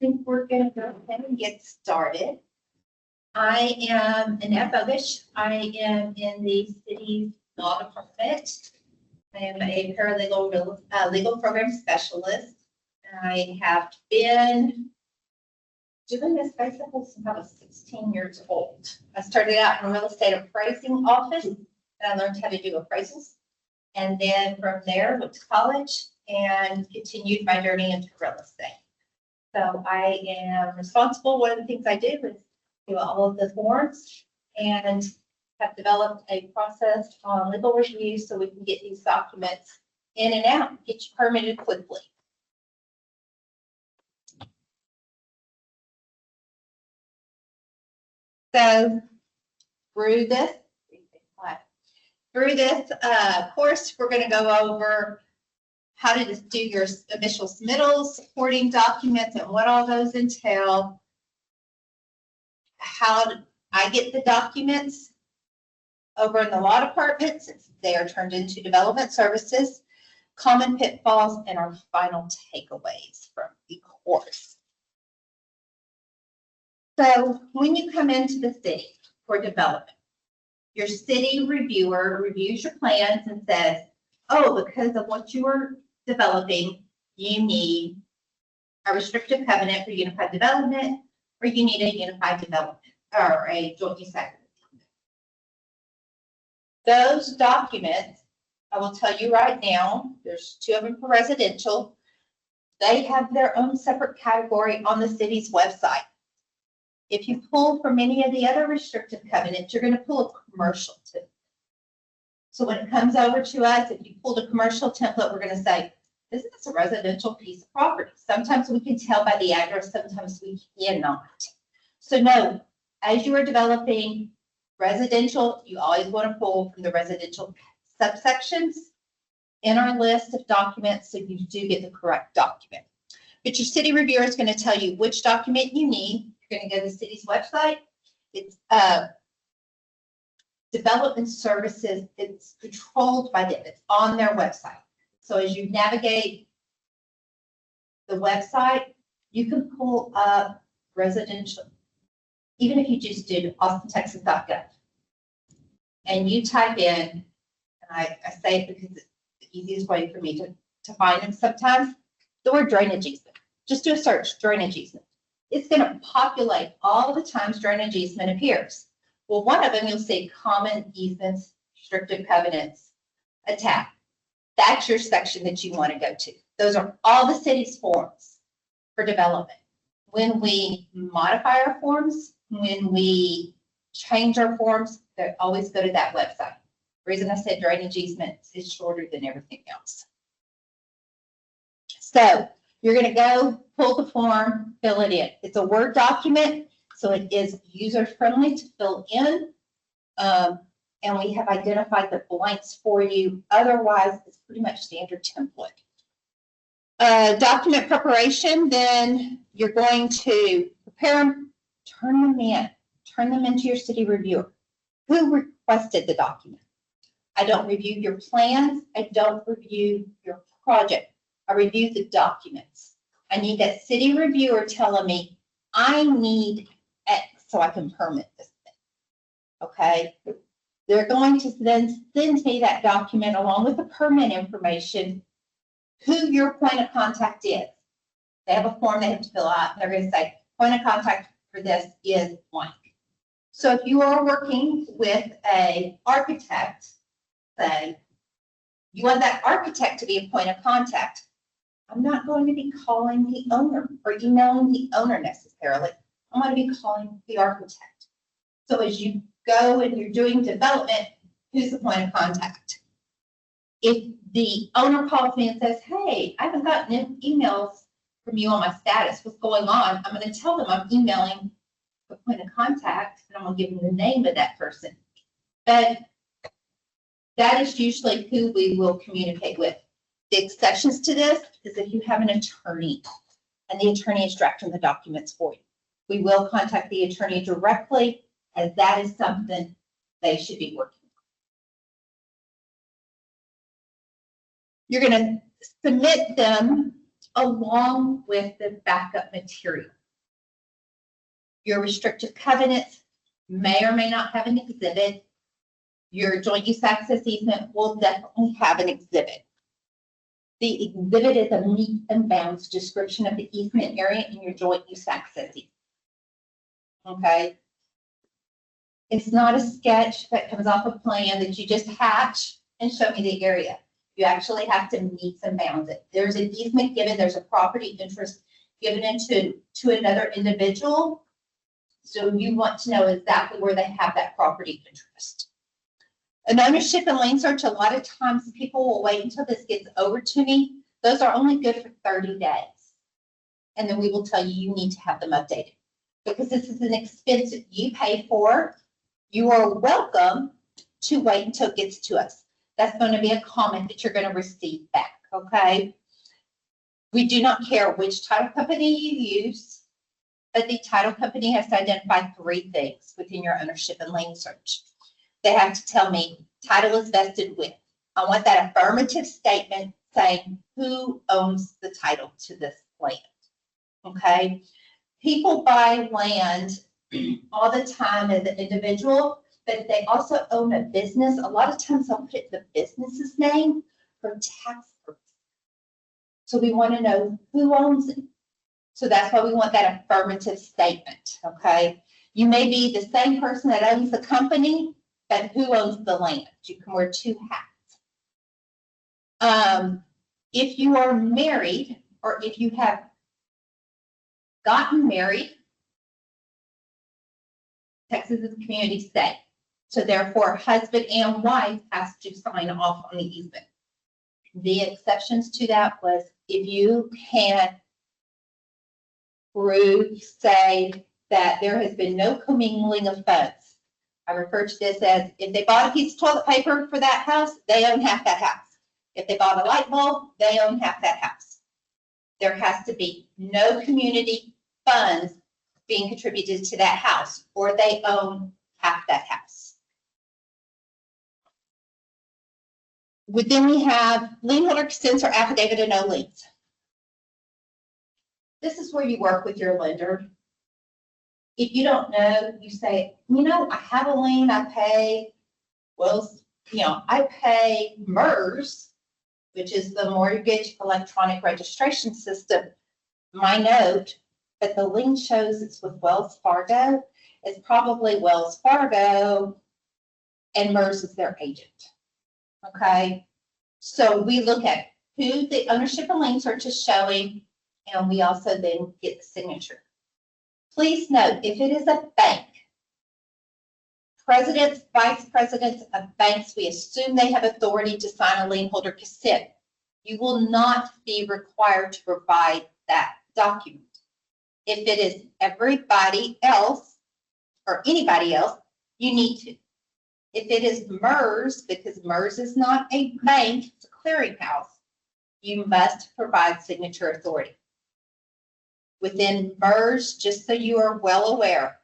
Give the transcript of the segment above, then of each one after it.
think we're going to go ahead and get started. I am Annette Bogish. I am in the city's law department. I am a paralegal legal program specialist. I have been doing this basically since I was 16 years old. I started out in a real estate appraising office, and I learned how to do appraisals. And then from there, went to college and continued my journey into real estate. So I am responsible. One of the things I do is do all of the forms and have developed a process on legal review so we can get these documents in and out, get you permitted quickly. So through this course, we're going to go over how to just do your initial submittals, supporting documents, and what all those entail. How I get the documents over in the law department, since they are turned into development services, common pitfalls, and our final takeaways from the course. So when you come into the city for development, your city reviewer reviews your plans and says, oh, because of what you are developing, you need a restrictive covenant for unified development, or you need a unified development or a joint use agreement. Those documents, I will tell you right now, there's 2 of them for residential. They have their own separate category on the city's website. If you pull from any of the other restrictive covenants, you're going to pull a commercial too. So when it comes over to us, if you pulled a commercial template, we're going to say, this is a residential piece of property. Sometimes we can tell by the address, sometimes we cannot. So no, as you are developing residential, you always want to pull from the residential subsections in our list of documents so you do get the correct document. But your city reviewer is going to tell you which document you need. You're going to go to the city's website. It's development services. It's controlled by them. It's on their website. So as you navigate the website, you can pull up residential, even if you just do austintexas.gov. And you type in, and I say it because it's the easiest way for me to find them sometimes, the word drainage easement. Just do a search, drainage easement. It's going to populate all the times drainage easement appears. Well, one of them you'll see common easements, restrictive covenants, attack. That's your section that you want to go to. Those are all the city's forms for development. When we modify our forms, when we change our forms, they always go to that website. The reason I said drainage easement is shorter than everything else. So you're going to go pull the form, fill it in. It's a Word document, so it is user-friendly to fill in. And we have identified the blanks for you. Otherwise, it's pretty much standard template. Document preparation, then you're going to prepare them, turn them into your city reviewer. Who requested the document? I don't review your plans. I don't review your project. I review the documents. I need that city reviewer telling me, I need X so I can permit this thing. Okay? They're going to then send me that document along with the permit information, who your point of contact is. They have a form they have to fill out. They're going to say, point of contact for this is blank. So if you are working with an architect, say, you want that architect to be a point of contact. I'm not going to be calling the owner or emailing the owner necessarily. I'm going to be calling the architect. So as you go and you're doing development, who's the point of contact? If the owner calls me and says, hey, I haven't gotten emails from you on my status, what's going on? I'm going to tell them I'm emailing the point of contact, and I'm going to give them the name of that person. But that is usually who we will communicate with. The exceptions to this is if you have an attorney and the attorney is drafting the documents for you. We will contact the attorney directly, as that is something they should be working on. You're going to submit them along with the backup material. Your restrictive covenants may or may not have an exhibit. Your joint use access easement will definitely have an exhibit. The exhibit is a meets and bounds description of the easement area in your joint use access easement. Okay? It's not a sketch that comes off a plan that you just hatch and show me the area. You actually have to meet and bounds it. There's an easement given, there's a property interest given to another individual. So you want to know exactly where they have that property interest. An ownership and lien search, a lot of times people will wait until this gets over to me. Those are only good for 30 days. And then we will tell you need to have them updated. Because this is an expense that you pay for, you are welcome to wait until it gets to us. That's going to be a comment that you're going to receive back, okay? We do not care which title company you use, but the title company has to identify 3 things within your ownership and lien search. They have to tell me title is vested with. I want that affirmative statement saying who owns the title to this land, okay? People buy land all the time as an individual, but they also own a business. A lot of times they'll put it in the business's name for tax purposes. So we want to know who owns it. So that's why we want that affirmative statement, okay? You may be the same person that owns the company, but who owns the land? You can wear 2 hats. If you are married, or if you have gotten married, Texas is a community state. So therefore, husband and wife has to sign off on the easement. The exceptions to that was if you can prove, say, that there has been no commingling of funds. I refer to this as if they bought a piece of toilet paper for that house, they own half that house. If they bought a light bulb, they own half that house. There has to be no community funds being contributed to that house, or they own half that house. Then we have lien holder consents or affidavit of no liens. This is where you work with your lender. If you don't know, you say, you know, I have a lien, I pay, well, you know, I pay MERS, which is the Mortgage Electronic Registration System, my note, but the lien shows it's with Wells Fargo. It's probably Wells Fargo and MERS is their agent, okay? So we look at who the ownership and lien search is showing, and we also then get the signature. Please note, if it is a bank, presidents, vice presidents of banks, we assume they have authority to sign a lien holder consent. You will not be required to provide that document. If it is everybody else or anybody else, you need to. If it is MERS, because MERS is not a bank, it's a clearinghouse, you must provide signature authority. Within MERS, just so you are well aware,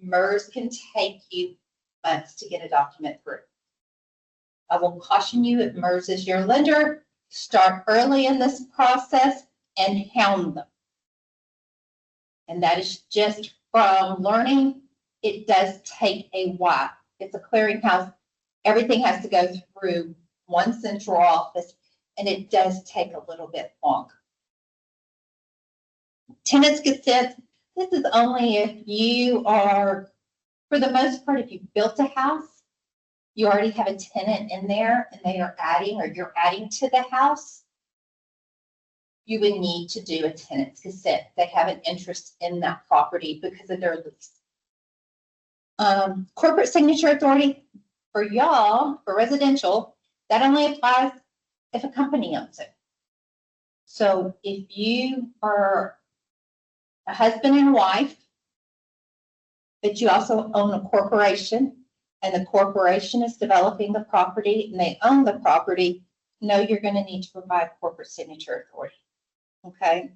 MERS can take you months to get a document through. I will caution you, if MERS is your lender, start early in this process and hound them. And that is just from learning. It does take a while. It's a clearinghouse. Everything has to go through one central office, and it does take a little bit longer. Tenants consent, this is only if you are, for the most part, if you built a house, you already have a tenant in there and they are adding, or you're adding to the house, you would need to do a tenant's consent. They have an interest in that property because of their lease. Corporate signature authority for y'all, for residential, that only applies if a company owns it. So if you are a husband and wife, but you also own a corporation, and the corporation is developing the property and they own the property, no, you're going to need to provide corporate signature authority. Okay.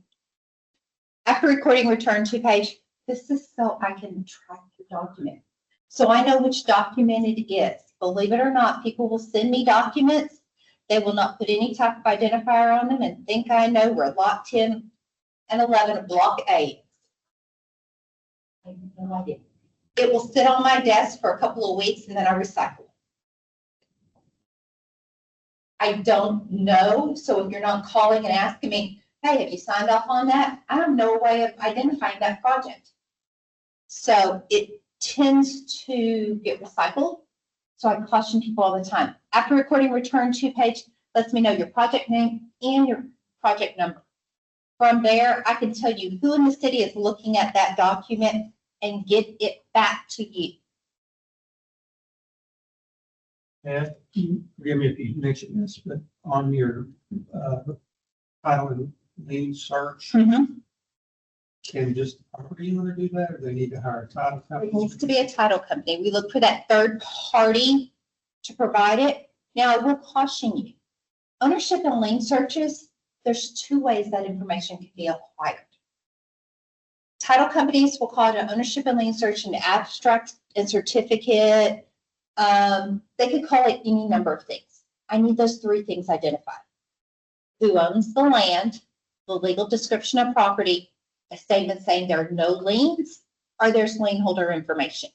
After recording return to page, this is so I can track the document. So I know which document it is. Believe it or not, people will send me documents They will not put any type of identifier on them and think I know where lot 10 and 11 of block 8. I have no idea. It will sit on my desk for a couple of weeks and then I recycle it. I don't know, so if you're not calling and asking me, hey, have you signed off on that? I have no way of identifying that project. So it tends to get recycled. So I caution people all the time. After recording return to page lets me know your project name and your project number. From there, I can tell you who in the city is looking at that document and get it back to you. And forgive me if you mentioned this, but on your title and lien search, can just the property owner do that, or they need to hire a title company? It needs to be a title company. We look for that third party to provide it. Now, I will caution you, ownership and lien searches, there's 2 ways that information can be acquired. Title companies will call it an ownership and lien search, an abstract and certificate. They could call it any number of things. I need those 3 things identified. Who owns the land, the legal description of property, a statement saying there are no liens, or there's lien holder information.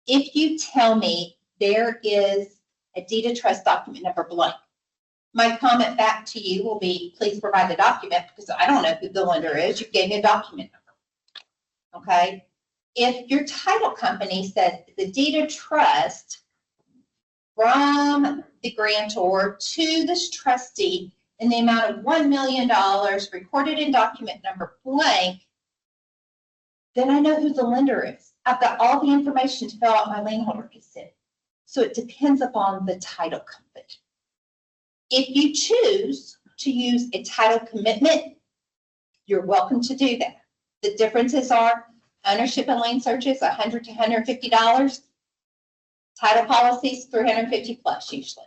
If you tell me there is a deed of trust document number blank, my comment back to you will be, please provide the document, because I don't know who the lender is. You gave me a document number. Okay? If your title company says the deed of trust from the grantor to this trustee in the amount of $1 million recorded in document number blank, then I know who the lender is. I've got all the information to fill out my lien holder consent. So it depends upon the title company. If you choose to use a title commitment, you're welcome to do that. The differences are ownership and lien searches, $100 to $150. Title policies, $350 plus usually.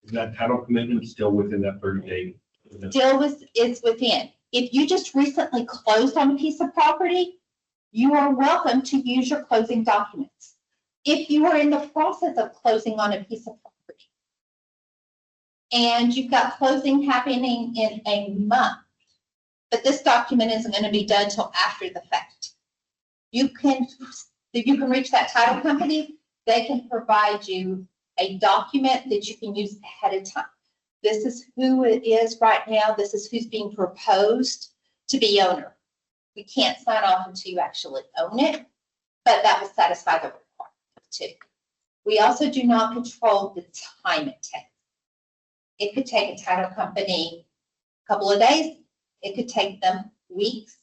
Is that title commitment still within that 30-day? Still is within. If you just recently closed on a piece of property, you are welcome to use your closing documents. If you are in the process of closing on a piece of property and you've got closing happening in a month, but this document isn't going to be done till after the fact, you can reach that title company. They can provide you a document that you can use ahead of time. This is who it is right now. This is who's being proposed to be owner. We can't sign off until you actually own it, but that will satisfy the requirement too. We also do not control the time it takes. It could take a title company a couple of days. It could take them weeks.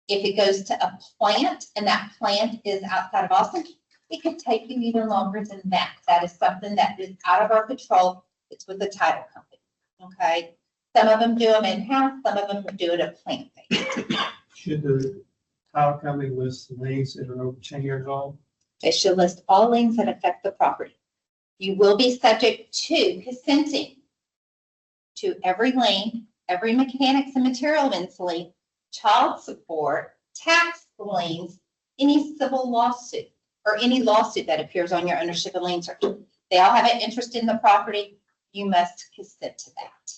If it goes to a plant and that plant is outside of Austin, it could take you even longer than that. That is something that is out of our control. It's with the title company, okay? Some of them do them in-house, some of them do it at plant based. Should the title company list the liens that are over 10 years old? They should list all liens that affect the property. You will be subject to consenting to every lien, every mechanics and materials lien, child support, tax liens, any civil lawsuit, or any lawsuit that appears on your ownership and lien search. They all have an interest in the property. You must consent to that.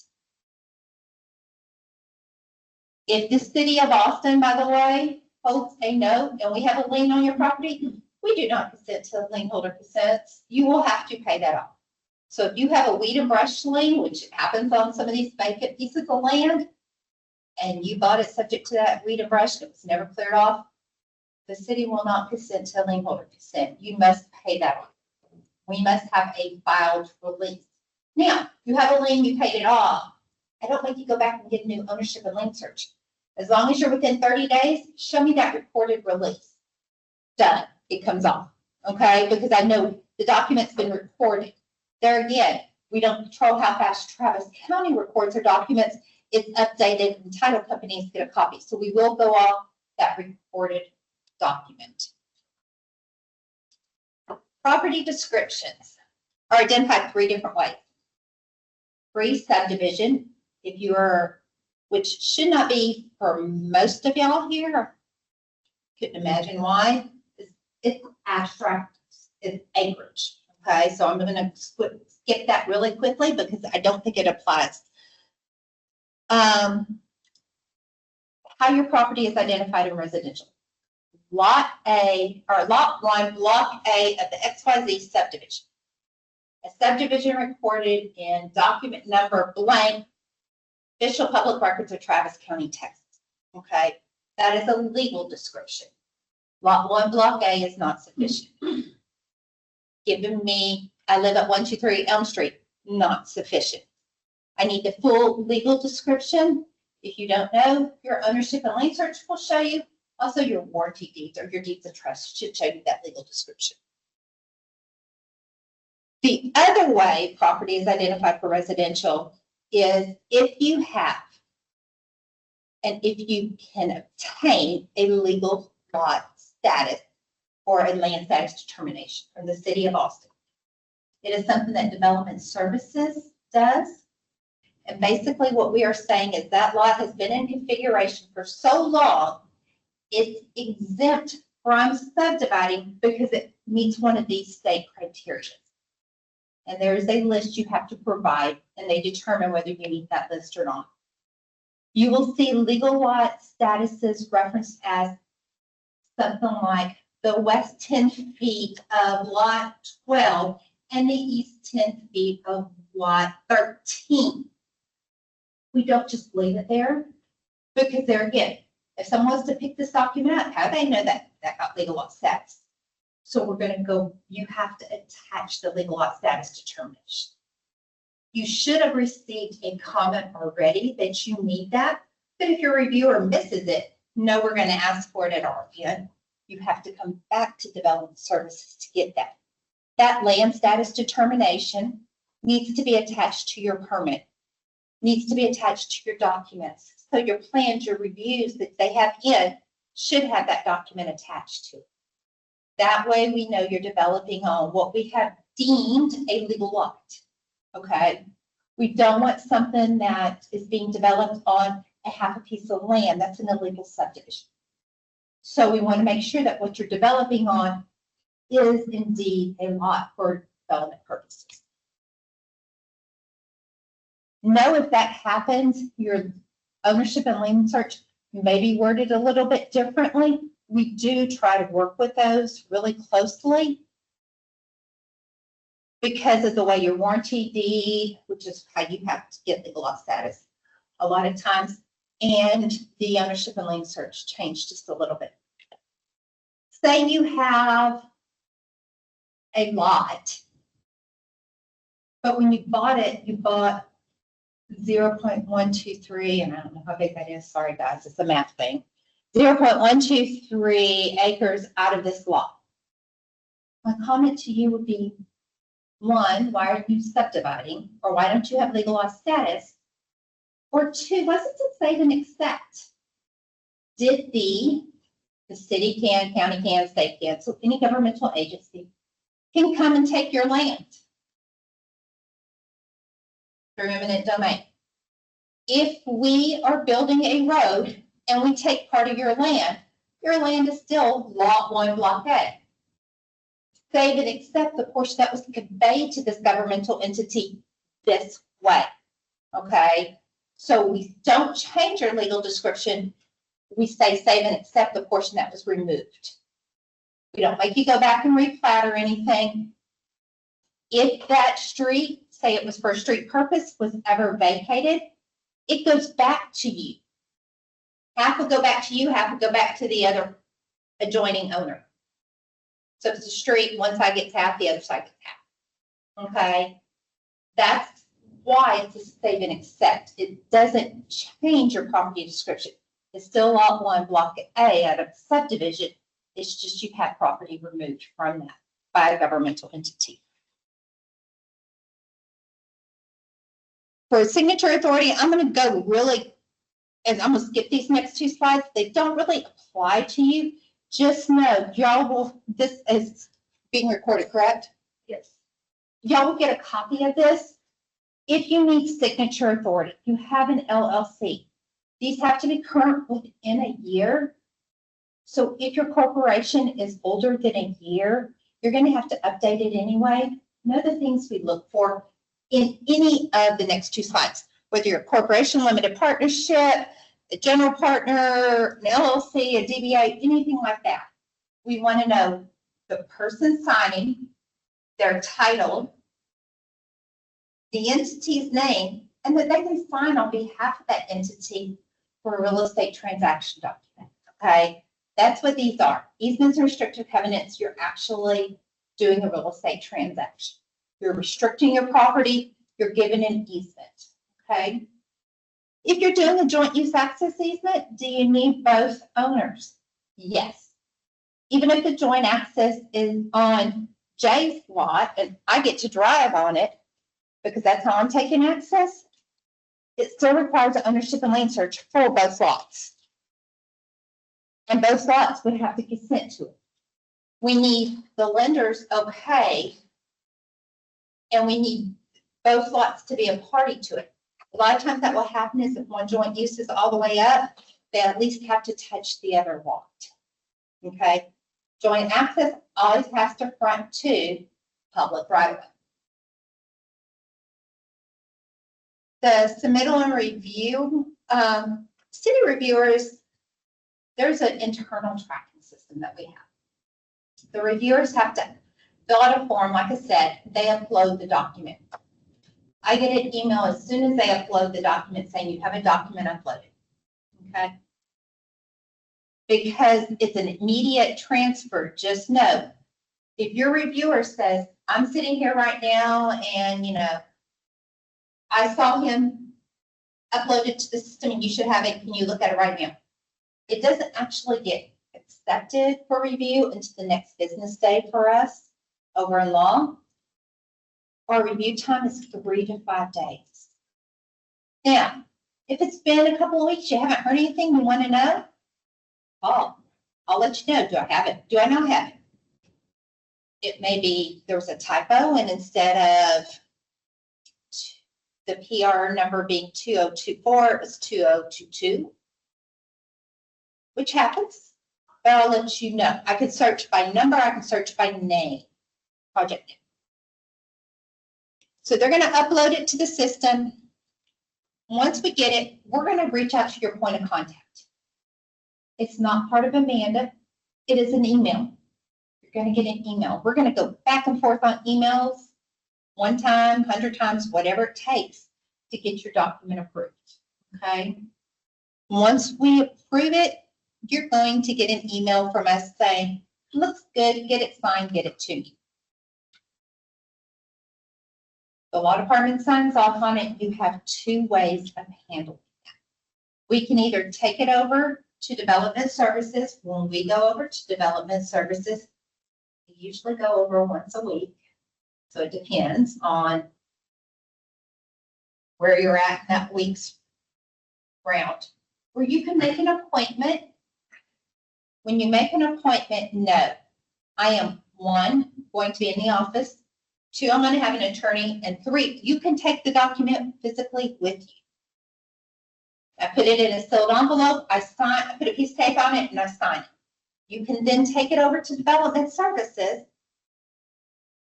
If the city of Austin, by the way, holds a note and we have a lien on your property, we do not consent to lien holder consents. You will have to pay that off. So if you have a weed and brush lien, which happens on some of these vacant pieces of land, and you bought it subject to that weed and brush that was never cleared off, the city will not consent to lien holder consent. You must pay that off. We must have a filed release. Now, you have a lien, you paid it off. I don't make you go back and get a new ownership and lien search. As long as you're within 30 days, show me that recorded release. Done. It comes off. Okay? Because I know the document's been recorded. There again, we don't control how fast Travis County records their documents. It's updated and title companies get a copy. So we will go off that recorded document. Property descriptions are identified 3 different ways. Free subdivision, if you are, which should not be for most of y'all here. Couldn't imagine why. It's abstract, it's acreage, Okay, so I'm gonna skip that really quickly because I don't think it applies. How your property is identified in residential. Lot A, or Lot 1, Block A of the XYZ subdivision. A subdivision recorded in document number blank, official public records of Travis County, Texas. Okay, that is a legal description. Lot 1, Block A is not sufficient. Giving me, I live at 123 Elm Street, not sufficient. I need the full legal description. If you don't know, your ownership and lien search will show you. Also, your warranty deeds or your deeds of trust should show you that legal description. The other way property is identified for residential is if you have and if you can obtain a legal lot status or a land status determination from the city of Austin. It is something that Development Services does. And basically what we are saying is that lot has been in configuration for so long, it's exempt from subdividing because it meets one of these state criteria. And there is a list you have to provide, and they determine whether you meet that list or not. You will see legal lot statuses referenced as something like the west 10 feet of lot 12 and the east 10 feet of lot 13. We don't just leave it there because there again, if someone wants to pick this document up, how do they know that that got legal lot status? So we're going to go, you have to attach the legal lot status determination. You should have received a comment already that you need that, but if your reviewer misses it, no, we're going to ask for it at our end. You have to come back to Development Services to get that. That land status determination needs to be attached to your permit, needs to be attached to your documents. So your plans, your reviews that they have in should have that document attached to it. That way we know you're developing on what we have deemed a legal lot, okay? We don't want something that is being developed on a half a piece of land. That's an illegal subdivision. So we want to make sure that what you're developing on is indeed a lot for development purposes. Know if that happens, your ownership and lien search may be worded a little bit differently. We do try to work with those really closely because of the way your warranty deed, which is how you have to get legal lot status a lot of times, and the ownership and lien search change just a little bit. Say you have a lot, but when you bought it, you bought 0.123, and I don't know how big that is. Sorry, guys, it's a math thing. 0.123 acres out of this lot. My comment to you would be, one, why are you subdividing? Or why don't you have legal lot status? Or two, wasn't it save and accept? Did the city can, county can, state can, so any governmental agency can come and take your land through eminent domain. If we are building a road and we take part of your land is still lot 1, block A. Save and accept the portion that was conveyed to this governmental entity this way, okay? So we don't change your legal description. We say save and accept the portion that was removed. We don't make you go back and replat or anything. If that street, say it was for a street purpose, was ever vacated, it goes back to you. Half will go back to you, half will go back to the other adjoining owner. So if it's a street, one side gets half, the other side gets half. Okay? That's why it's a save and accept. It doesn't change your property description. It's still lot 1, block A out of subdivision. It's just you have property removed from that by a governmental entity. For signature authority, I'm going to go really, and I'm going to skip these next 2 slides. They don't really apply to you. Just know, y'all will, this is being recorded, correct? Yes. Y'all will get a copy of this. If you need signature authority, you have an LLC. These have to be current within a year. So if your corporation is older than a year, you're going to have to update it anyway. know the things we look for in any of the next two slides, whether you're a corporation, limited partnership, a general partner, an LLC, a DBA, anything like that. We want to know the person signing, their title, the entity's name, and that they can sign on behalf of that entity for a real estate transaction document, okay? That's what these are. Easements and restrictive covenants, you're actually doing a real estate transaction. You're restricting your property, you're giving an easement, okay? If you're doing a joint use access easement, do you need both owners? Yes. Even if the joint access is on Jay's lot and I get to drive on it because that's how I'm taking access, it still requires an ownership and land search for both lots. And both lots would have to consent to it. We need the lender's okay, and we need both lots to be a party to it. A lot of times that will happen is if one joint use is all the way up, they at least have to touch the other lot. Okay? Joint access always has to front to public right of way. The submittal and review, city reviewers, there's an internal tracking system that we have. The reviewers have to fill out a form, like I said, they upload the document. I get an email as soon as they upload the document saying you have a document uploaded, okay? Because it's an immediate transfer, just know, if your reviewer says, I'm sitting here right now and, I saw him upload it to the system and you should have it, can you look at it right now? It doesn't actually get accepted for review until the next business day for us over in law. Our review time is 3 to 5 days. Now, if it's been a couple of weeks, you haven't heard anything, you want to know, I'll let you know. Do I have it? Do I not have it? It may be there was a typo and instead of the PR number being 2024, it was 2022, which happens, but I'll let you know. I can search by number, I can search by name, project name. So they're going to upload it to the system. Once we get it, we're going to reach out to your point of contact. It's not part of Amanda. It is an email. You're going to get an email. We're going to go back and forth on emails, one time, 100 times, whatever it takes to get your document approved, okay? Once we approve it, you're going to get an email from us saying, looks good, get it signed, get it to me. The law department signs off on it. You have 2 ways of handling that. We can either take it over to development services. When we go over to development services, we usually go over once a week. So it depends on where you're at in that week's round. Or you can make an appointment. When you make an appointment, no, I am 1, going to be in the office. 2, I'm going to have an attorney. And 3, you can take the document physically with you. I put it in a sealed envelope. I put a piece of tape on it and I sign it. You can then take it over to development services,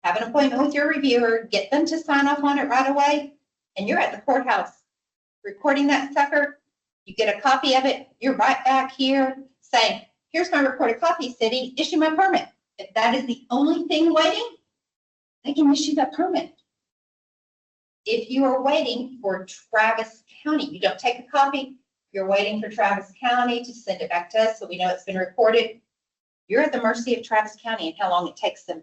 have an appointment with your reviewer, get them to sign off on it right away, and you're at the courthouse recording that sucker. You get a copy of it. You're right back here saying, here's my recorded copy, city, issue my permit. If that is the only thing waiting, they can issue that permit. If you are waiting for Travis County, you don't take a copy, you're waiting for Travis County to send it back to us so we know it's been recorded. You're at the mercy of Travis County and how long it takes them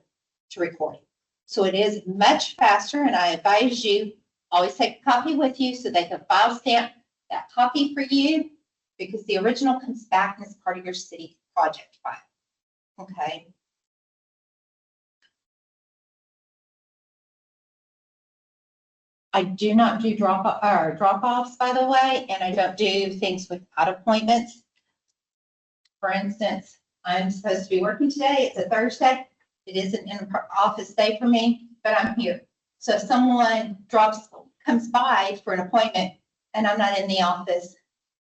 to record it. So it is much faster, and I advise you, always take a copy with you so they can file stamp that copy for you, because the original comes back and is part of your city project file. Okay. I do not do drop-offs, by the way, and I don't do things without appointments. For instance, I'm supposed to be working today. It's a Thursday. It is an in-office day for me, but I'm here. So if someone comes by for an appointment and I'm not in the office,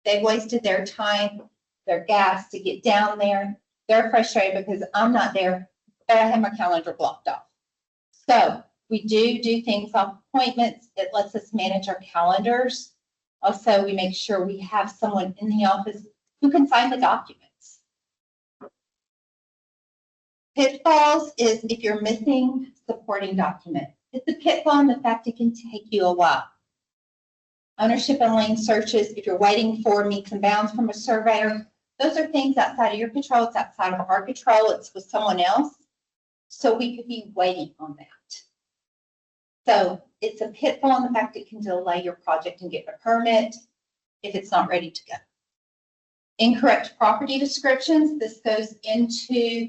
they've wasted their time, their gas to get down there. They're frustrated because I'm not there, but I have my calendar blocked off. So We do things off appointments. It lets us manage our calendars. Also, we make sure we have someone in the office who can sign the documents. Pitfalls is if you're missing supporting document. It's a pitfall in the fact it can take you a while. Ownership and lien searches, if you're waiting for meets and bounds from a surveyor, those are things outside of your control. It's outside of our control. It's with someone else. So we could be waiting on that. So it's a pitfall in the fact it can delay your project and get a permit if it's not ready to go. Incorrect property descriptions. This goes into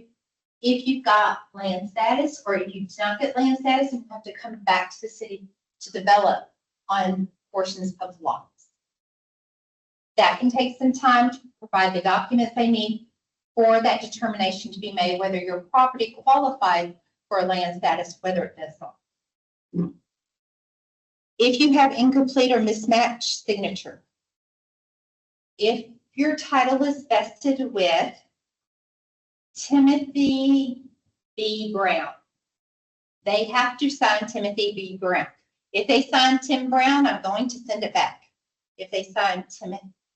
if you've got land status or if you don't get land status and you have to come back to the city to develop on portions of lots. That can take some time to provide the documents they need for that determination to be made, whether your property qualified for a land status, whether it does not. If you have incomplete or mismatched signature, if your title is vested with Timothy B. Brown, they have to sign Timothy B. Brown. If they sign Tim Brown, I'm going to send it back. If they sign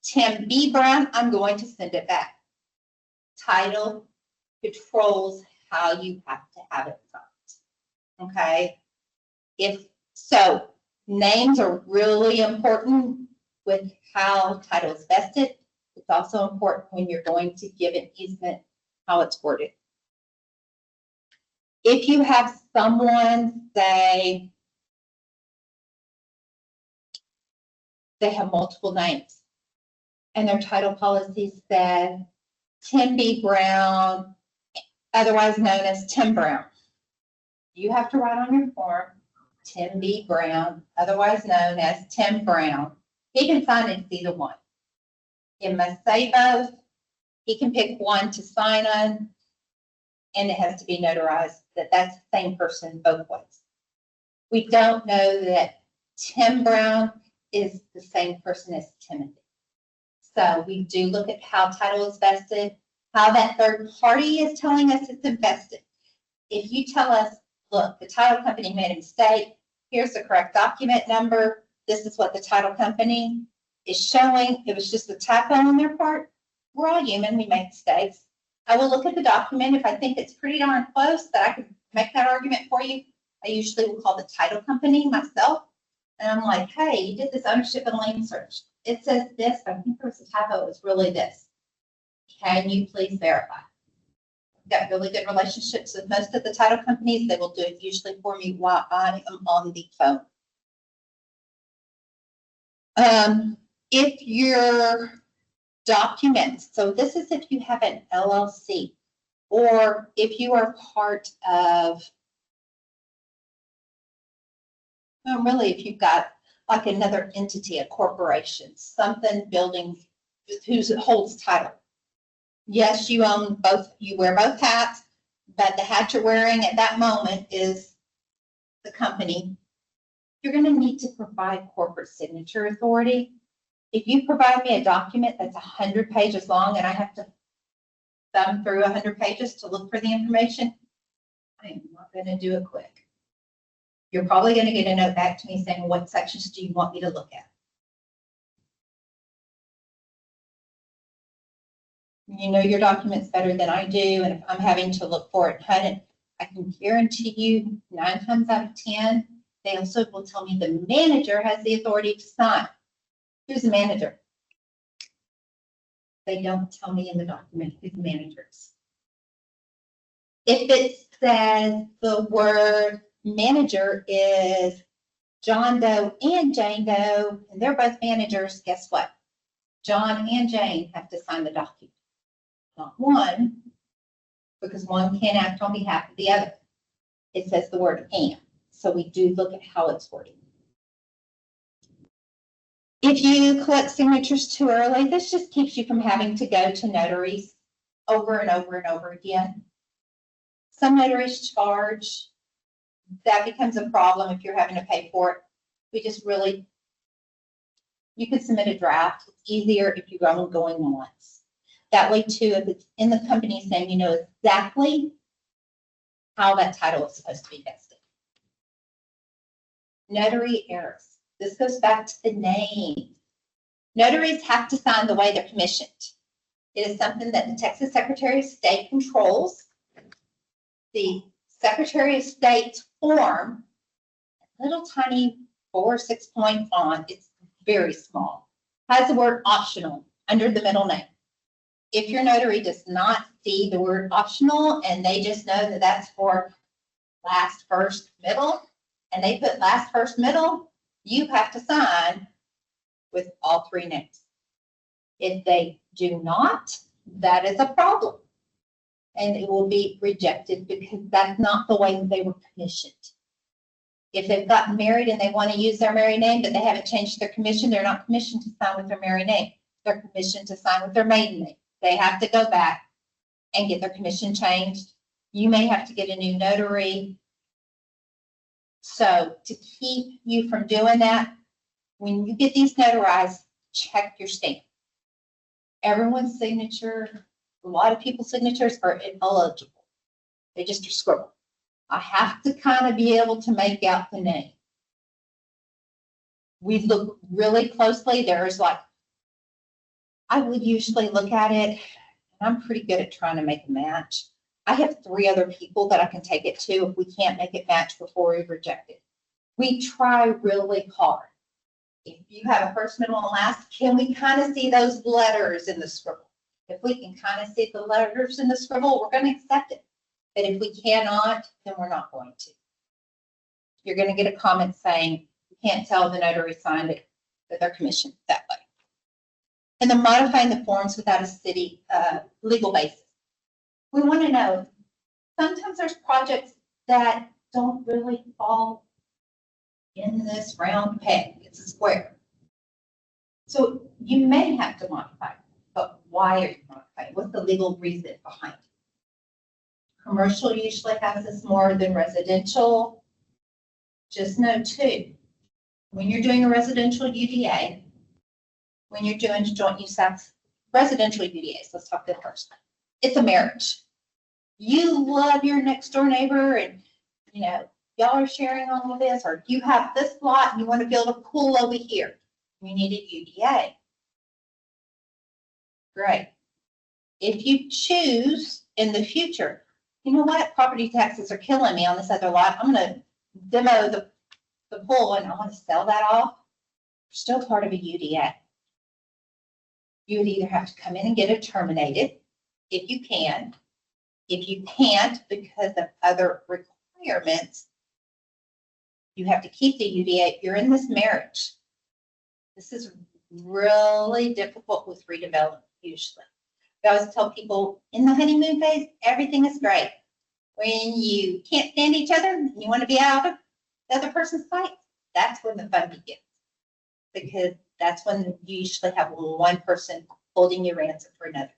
Tim B. Brown, I'm going to send it back. Title controls how you have to have it signed. Okay? If so, names are really important with how title is vested. It's also important when you're going to give an easement, how it's worded. If you have someone say, they have multiple names and their title policy said Tim B. Brown, otherwise known as Tim Brown. You have to write on your form, Tim B. Brown, otherwise known as Tim Brown. He can sign it as either one. It must say both. He can pick one to sign on, and it has to be notarized that that's the same person both ways. We don't know that Tim Brown is the same person as Timothy. So we do look at how title is vested, how that third party is telling us it's invested. If you tell us, look, the title company made a mistake, here's the correct document number, this is what the title company is showing, it was just a typo on their part, we're all human, we make mistakes. I will look at the document. If I think it's pretty darn close that I can make that argument for you, I usually will call the title company myself. And I'm like, hey, you did this ownership and lien search. It says this, but I think there was a typo, it was really this. Can you please verify? I've got really good relationships with most of the title companies. They will do it usually for me while I am on the phone. If your documents, so this is if you have an LLC or if you are part of, well, really, if you've got like another entity, a corporation, something building who holds title. Yes, you own both, you wear both hats, but the hat you're wearing at that moment is the company. You're going to need to provide corporate signature authority. If you provide me a document that's 100 pages long and I have to thumb through 100 pages to look for the information, I am not going to do it quick. You're probably going to get a note back to me saying, what sections do you want me to look at? You know your documents better than I do, and if I'm having to look for it, I can guarantee you 9 times out of 10, they also will tell me the manager has the authority to sign. Who's the manager? They don't tell me in the document who the manager is. If it says the word manager is John Doe and Jane Doe, and they're both managers, guess what? John and Jane have to sign the document. Not one, because one can't act on behalf of the other. It says the word and, so we do look at how it's worded. If you collect signatures too early, this just keeps you from having to go to notaries over and over and over again. Some notaries charge. That becomes a problem if you're having to pay for it. We just really, you can submit a draft. It's easier if you're only going once. That way too, if it's in the company's name, you know exactly how that title is supposed to be vested. Notary errors. This goes back to the name. Notaries have to sign the way they're commissioned. It is something that the Texas Secretary of State controls. The Secretary of State's form, a little tiny 4 or 6 point font, it's very small, has the word optional under the middle name. If your notary does not see the word optional and they just know that that's for last, first, middle, and they put last, first, middle, you have to sign with all 3 names. If they do not, that is a problem. And it will be rejected because that's not the way that they were commissioned. If they've gotten married and they want to use their married name, but they haven't changed their commission, they're not commissioned to sign with their married name. They're commissioned to sign with their maiden name. They have to go back and get their commission changed. You may have to get a new notary. So to keep you from doing that, when you get these notarized, check your stamp. Everyone's signature, a lot of people's signatures are illegible. They just are scribbled. I have to kind of be able to make out the name. We look really closely. There's like, I would usually look at it, and I'm pretty good at trying to make a match. I have 3 other people that I can take it to if we can't make it match before we reject it. We try really hard. If you have a first, middle, and last, can we kind of see those letters in the scribble? If we can kind of see the letters in the scribble, we're going to accept it. But if we cannot, then we're not going to. You're going to get a comment saying, you can't tell the notary signed it, that they're commissioned that way. And then modifying the forms without a city legal basis. We want to know, sometimes there's projects that don't really fall in this round peg. It's a square. So you may have to modify it, but why are you modifying? What's the legal reason behind it? Commercial usually has this more than residential. Just know too, when you're doing a residential UDA, when you're doing joint use tax, residential UDAs, let's talk that first. It's a marriage. You love your next door neighbor and, you know, y'all are sharing all of this, or you have this lot and you want to build a pool over here. You need a UDA. Great. If you choose in the future, you know what, property taxes are killing me on this other lot. I'm going to demo the pool and I want to sell that off. You're still part of a UDA. You would either have to come in and get it terminated if you can. If you can't, because of other requirements, you have to keep the UDA. You're in this marriage. This is really difficult with redevelopment usually. I always tell people in the honeymoon phase, everything is great. When you can't stand each other and you want to be out of the other person's sight, that's when the fun begins. Because that's when you usually have one person holding your ransom for another.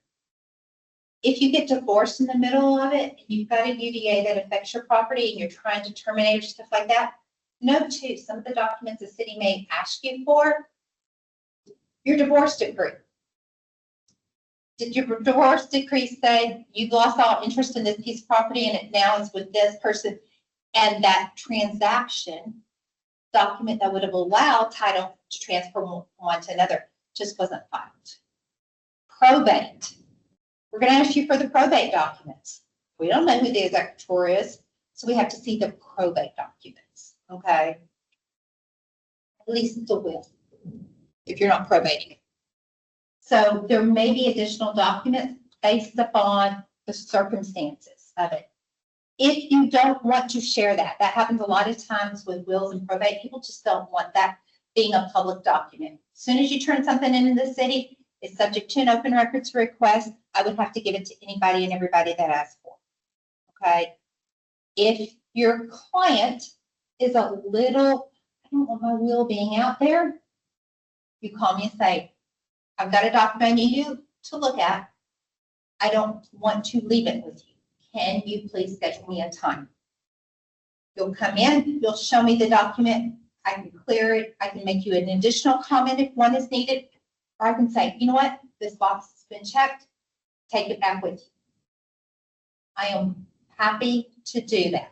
If you get divorced in the middle of it, you've got a UDA that affects your property and you're trying to terminate or stuff like that, note too, some of the documents the city may ask you for, your divorce decree. Did your divorce decree say you lost all interest in this piece of property and it now is with this person? And that transaction document that would have allowed title to transfer one to another just wasn't filed. Probate. We're going to ask you for the probate documents. We don't know who the executor is, so we have to see the probate documents, okay? At least the will, if you're not probating it. So there may be additional documents based upon the circumstances of it. If you don't want to share that happens a lot of times with wills and probate. People just don't want that being a public document. As soon as you turn something into the city, it's subject to an open records request. I would have to give it to anybody and everybody that asks for it. Okay. If your client is a little, I don't want my will being out there, you call me and say, I've got a document I need you to look at. I don't want to leave it with you. Can you please schedule me a time? You'll come in, you'll show me the document. I can clear it. I can make you an additional comment if one is needed. Or I can say, you know what, this box has been checked. Take it back with you. I am happy to do that.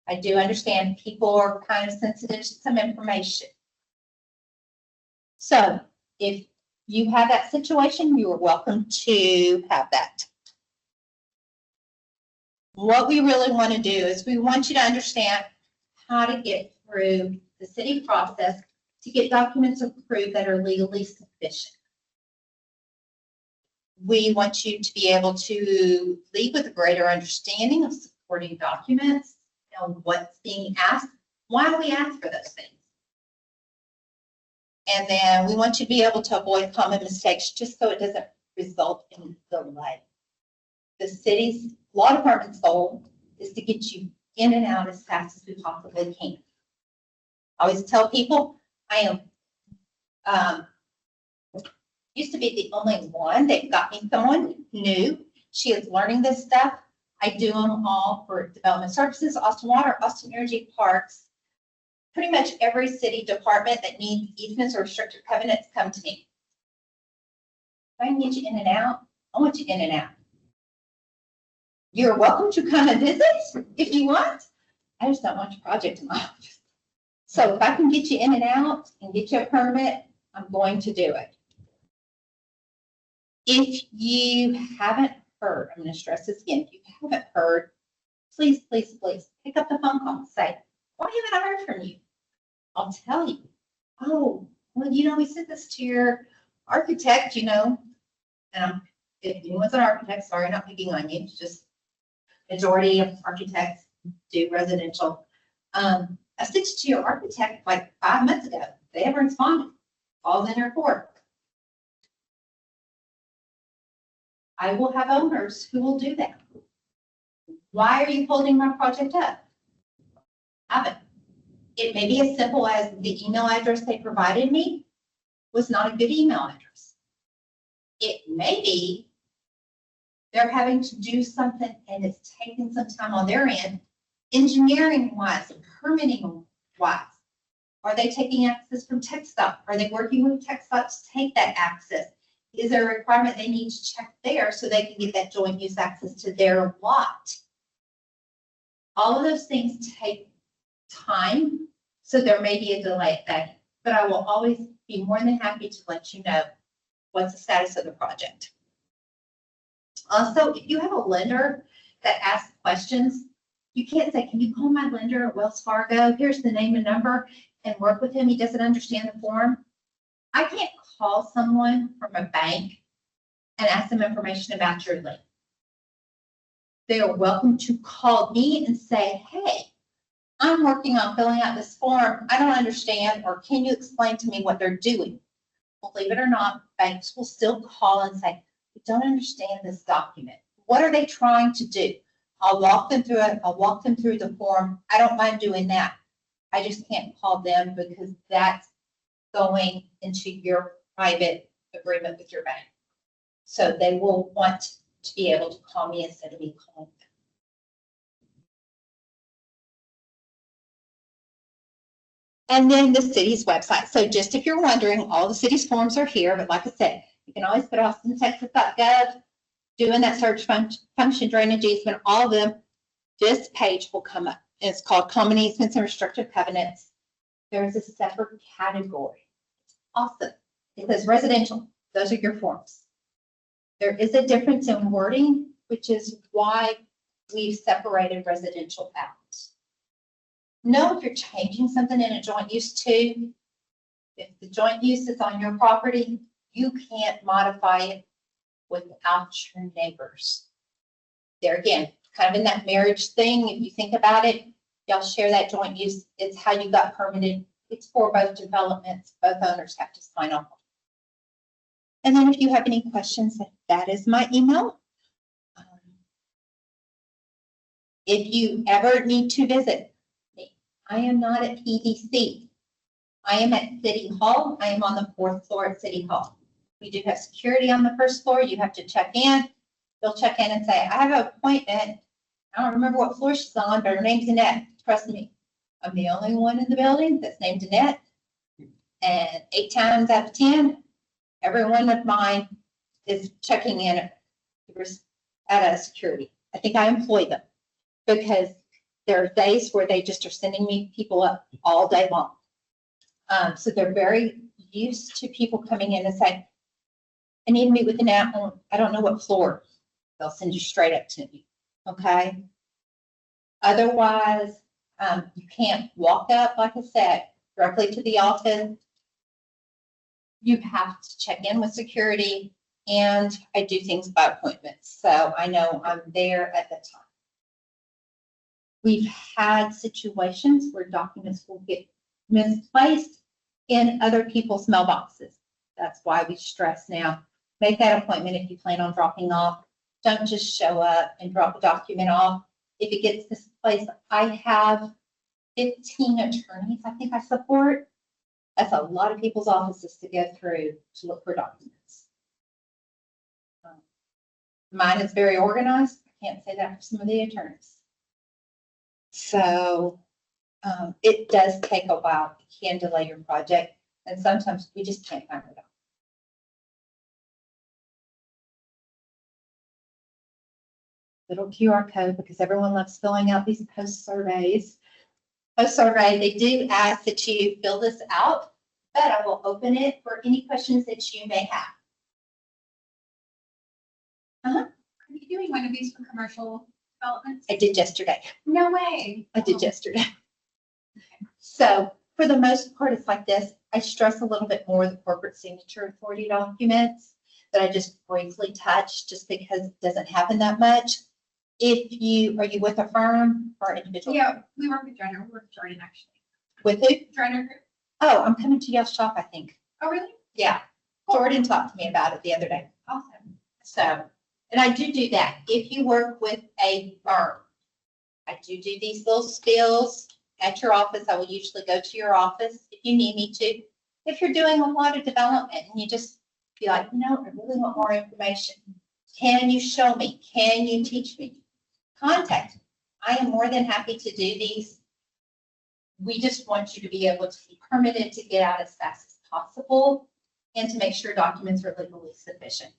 I do understand people are kind of sensitive to some information. So if you have that situation, you are welcome to have that. What we really want to do is we want you to understand how to get through the city process to get documents approved that are legally sufficient. We want you to be able to leave with a greater understanding of supporting documents, what's being asked, why we ask for those things. And then we want you to be able to avoid common mistakes just so it doesn't result in delay. The city's law department's goal is to get you in and out as fast as we possibly can. I always tell people I am used to be the only one that got me someone new. She is learning this stuff. I do them all for development services, Austin Water, Austin Energy Parks. Pretty much every city department that needs easements or restricted covenants come to me. If I can get you in and out, I want you in and out. You're welcome to come and visit if you want. I just don't want your project in my office. So if I can get you in and out and get you a permit, I'm going to do it. If you haven't heard, I'm going to stress this again, if you haven't heard, please, please, please pick up the phone call and say, why haven't I heard from you? I'll tell you. Oh, well, we sent this to your architect, and if anyone's an architect, sorry, not picking on you, just majority of architects do residential. I sent it to your architect like 5 months ago. They haven't responded. Falls in your court. I will have owners who will do that. Why are you holding my project up? Haven't. It may be as simple as the email address they provided me was not a good email address. It may be they're having to do something and it's taking some time on their end, engineering wise, permitting wise. Are they taking access from TxDOT? Are they working with TxDOT to take that access? Is there a requirement they need to check there so they can get that joint use access to their lot? All of those things take time, so there may be a delay at that, but I will always be more than happy to let you know what's the status of the project. Also, if you have a lender that asks questions, you can't say, can you call my lender at Wells Fargo? Here's the name and number, and work with him. He doesn't understand the form. I can't call someone from a bank and ask them information about your lien. They are welcome to call me and say, hey, I'm working on filling out this form. I don't understand, or can you explain to me what they're doing? Believe it or not, banks will still call and say, I don't understand this document. What are they trying to do? I'll walk them through it. I'll walk them through the form. I don't mind doing that. I just can't call them because that's going into your private agreement with your bank. So they will want to be able to call me instead of me calling them. And then the city's website. So just if you're wondering, all the city's forms are here, but like I said, you can always put austintexas.gov, doing that search function, drainage easement, all of them. This page will come up. It's called Common Easements and Restrictive Covenants. There's a separate category. It's awesome. It says residential. Those are your forms. There is a difference in wording, which is why we've separated residential out. Know if you're changing something in a joint use too. If the joint use is on your property, you can't modify it without your neighbors. There again, kind of in that marriage thing, if you think about it, y'all share that joint use. It's how you got permitted. It's for both developments. Both owners have to sign off. And then if you have any questions, that is my email. If you ever need to visit me, I am not at PDC. I am at City Hall. I am on the 4th floor at City Hall. We do have security on the 1st floor. You have to check in. They'll check in and say, I have an appointment. I don't remember what floor she's on, but her name's Annette. Trust me, I'm the only one in the building that's named Annette. And 8 times out of 10, every one of mine is checking in at a security. I think I employ them because There are days where they just are sending me people up all day long. So they're very used to people coming in and saying, I need to meet with an app on, I don't know what floor. They'll send you straight up to me, okay? Otherwise, you can't walk up, like I said, directly to the office. You have to check in with security, and I do things by appointment, so I know I'm there at the time. We've had situations where documents will get misplaced in other people's mailboxes. That's why we stress now, make that appointment if you plan on dropping off. Don't just show up and drop a document off. If it gets misplaced, I have 15 attorneys I think I support. That's a lot of people's offices to go through to look for documents. Mine is very organized. I can't say that for some of the attorneys. So it does take a while. It can delay your project, and sometimes we just can't find it out. Little QR code, because everyone loves filling out these post surveys. Post survey, they do ask that you fill this out, but I will open it for any questions that you may have. Are you doing one of these for commercial developments? I did yesterday. No way. I did yesterday. So for the most part, it's like this. I stress a little bit more the corporate signature authority documents that I just briefly touched, just because it doesn't happen that much. Are you with a firm or individual? Yeah, we work with Joiner. We work with Jordan actually. With who? Joiner Group. Oh, I'm coming to y'all's shop, I think. Oh, really? Yeah. Jordan talked to me about it the other day. Awesome. So, and I do that. If you work with a firm, I do these little spills at your office. I will usually go to your office if you need me to. If you're doing a lot of development and you just be like, I really want more information. Can you show me? Can you teach me? Contact me. I am more than happy to do these. We just want you to be able to be permitted to get out as fast as possible and to make sure documents are legally sufficient.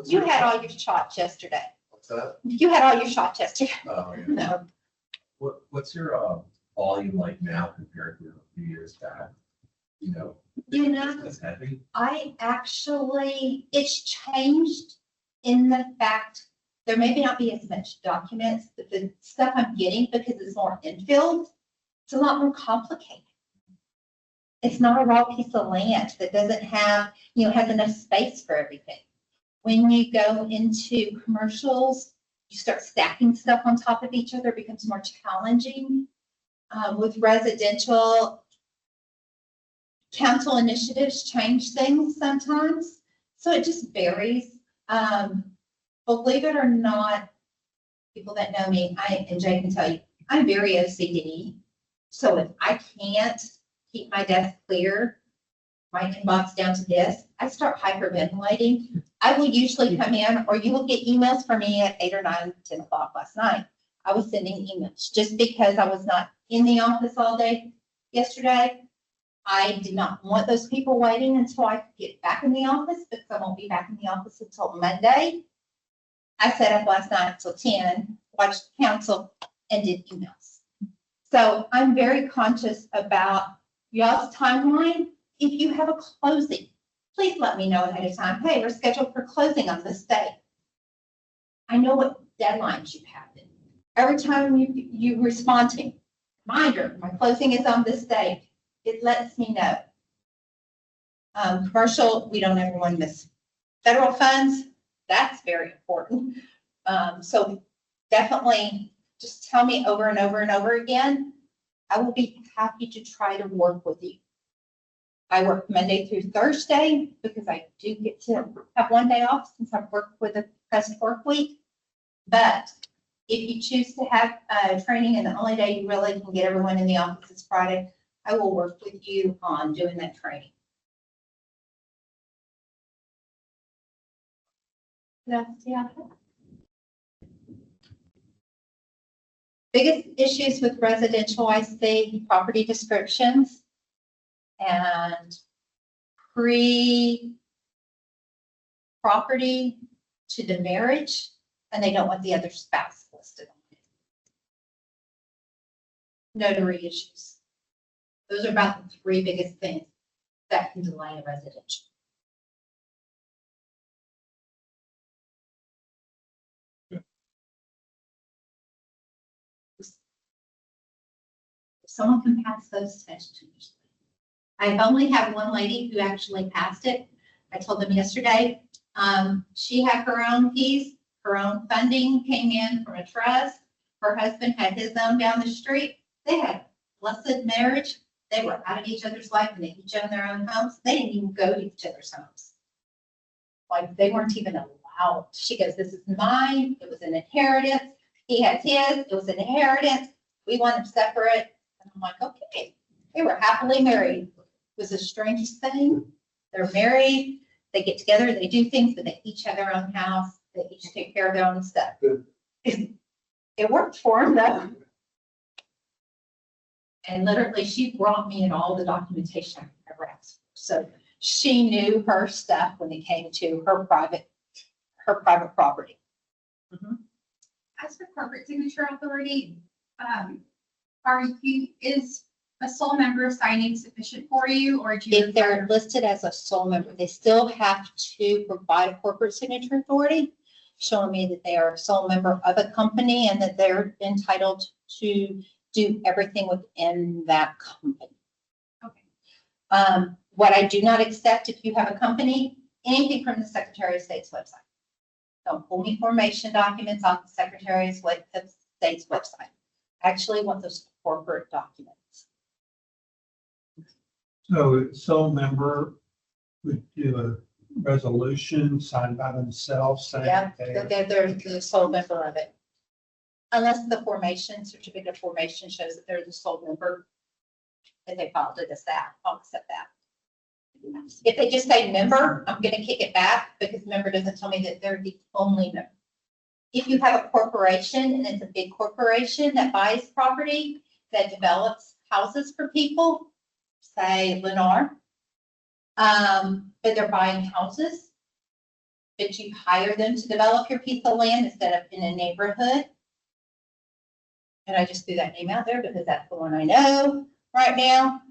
You had all your shots yesterday. What's that? You had all your shots yesterday. Oh, yeah. No. What's your volume like now compared to a few years back? It's heavy. It's changed in the fact there may not be as much documents, but the stuff I'm getting, because it's more infield, it's a lot more complicated. It's not a raw piece of land that doesn't have, has enough space for everything. When you go into commercials, you start stacking stuff on top of each other, it becomes more challenging. With residential, council initiatives change things sometimes, so it just varies. Believe it or not, people that know me, and Jay can tell you, I'm very OCD. So if I can't keep my desk clear, my inbox down to this, I start hyperventilating. I will usually come in, or you will get emails from me at 8 or 9, 10 o'clock last night. I was sending emails just because I was not in the office all day yesterday. I did not want those people waiting until I could get back in the office, because I won't be back in the office until Monday. I sat up last night until 10, watched council, and did emails. So I'm very conscious about y'all's timeline. If you have a closing, please let me know ahead of time. Hey, we're scheduled for closing on this day. I know what deadlines you have. Every time you respond to me, reminder, my closing is on this day. It lets me know. Commercial, we don't ever want to miss federal funds. That's very important. So definitely just tell me over and over and over again. I will be happy to try to work with you. I work Monday through Thursday because I do get to have one day off since I've worked with a pressed work week. But if you choose to have training and the only day you really can get everyone in the office is Friday, I will work with you on doing that training. Yeah. Biggest issues with residential, I see property descriptions and pre-property to the marriage, and they don't want the other spouse listed on it. Notary issues. Those are about the three biggest things that can delay a residential. If someone can pass those tests to me. I've only had one lady who actually passed it. I told them yesterday, she had her own piece, her own funding came in from a trust. Her husband had his own down the street. They had blessed marriage. They were out of each other's life and they each owned their own homes. They didn't even go to each other's homes. Like they weren't even allowed. She goes, this is mine. It was an inheritance. He has his. It was an inheritance. We want them separate. And I'm like, okay. They were happily married. It was the strangest thing. They're married. They get together. They do things, but they each have their own house. They each take care of their own stuff. Good. It worked for them though. And literally, she brought me in all the documentation I ever asked for. So she knew her stuff when it came to her private property. As for corporate signature authority, is a sole member signing sufficient for you, or do you? If they're listed as a sole member, they still have to provide a corporate signature authority, showing me that they are a sole member of a company and that they're entitled to do everything within that company. Okay. What I do not accept if you have a company, anything from the Secretary of State's website. Don't pull me formation documents off the Secretary of State's website. I actually want those corporate documents. So a sole member would do a resolution signed by themselves saying. Yeah, they're- they're the sole member of it. Unless the formation, certificate of formation shows that they're the sole member. If they filed it as that, I'll accept that. If they just say member, I'm gonna kick it back because member doesn't tell me that they're the only member. If you have a corporation and it's a big corporation that buys property, that develops houses for people, say Lennar, but they're buying houses, but you hire them to develop your piece of land instead of in a neighborhood. And I just threw that name out there because that's the one I know right now.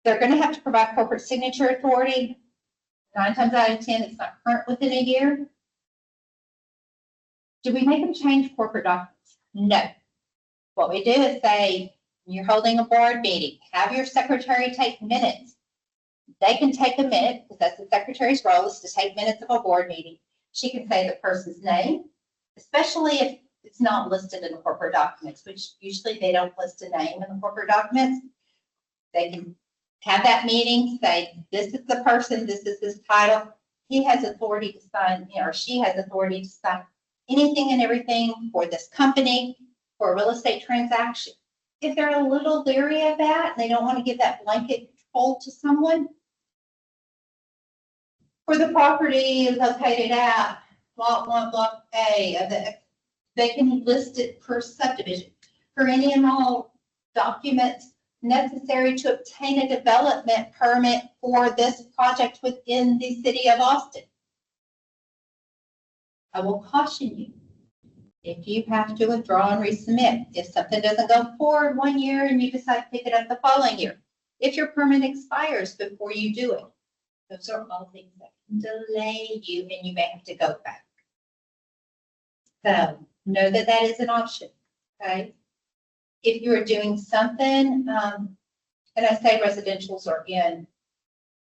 They're gonna have to provide corporate signature authority. 9 times out of 10, it's not current within a year. Do we make them change corporate documents? No. What we do is say, you're holding a board meeting, have your secretary take minutes. They can take a minute, because that's the secretary's role, is to take minutes of a board meeting. She can say the person's name, especially if it's not listed in the corporate documents, which usually they don't list a name in the corporate documents. They can have that meeting, say, this is the person, this is his title. He has authority to sign, or she has authority to sign anything and everything for this company, for a real estate transaction. If they're a little leery of that, and they don't want to give that blanket control to someone, where the property is located at lot 1, block A, they can list it per subdivision, for any and all documents necessary to obtain a development permit for this project within the city of Austin. I will caution you, if you have to withdraw and resubmit, if something doesn't go forward 1 year and you decide to pick it up the following year, if your permit expires before you do it, those are all things that can delay you and you may have to go back. So know that that is an option, okay? If you're doing something, and I say residentials are in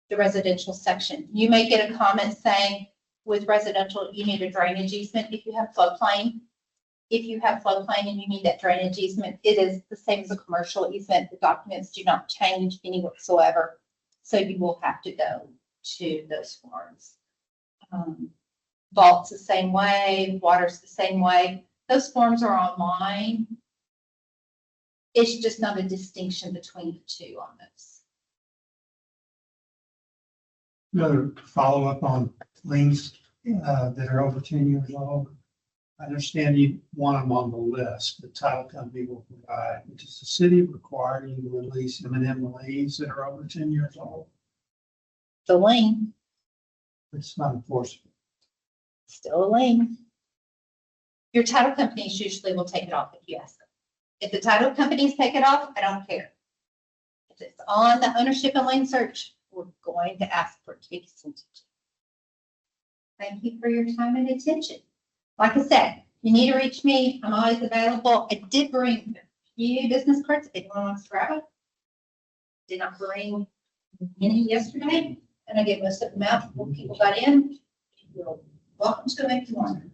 the residential section, you may get a comment saying with residential, you need a drainage easement if you have floodplain. If you have floodplain and you need that drainage easement, it is the same as a commercial easement. The documents do not change any whatsoever. So you will have to go to those forms. Vault's the same way, water's the same way. Those forms are online. It's just not a distinction between the two on those. Another follow-up on liens that are over 10 years old. I understand you want them on the list, the title company will provide. Does the city require you to release M&M liens that are over 10 years old? The lien, It's not enforceable. Still a lien. Your title companies usually will take it off if you ask them. If the title companies take it off, I don't care. If it's on the ownership and lien search, we're going to ask for it to be consented to. Thank you for your time and attention. Like I said, you need to reach me. I'm always available. I did bring a few business cards if anyone wants to grab it. Did not bring any yesterday, and I gave most of them out when people got in. You're welcome to make you one.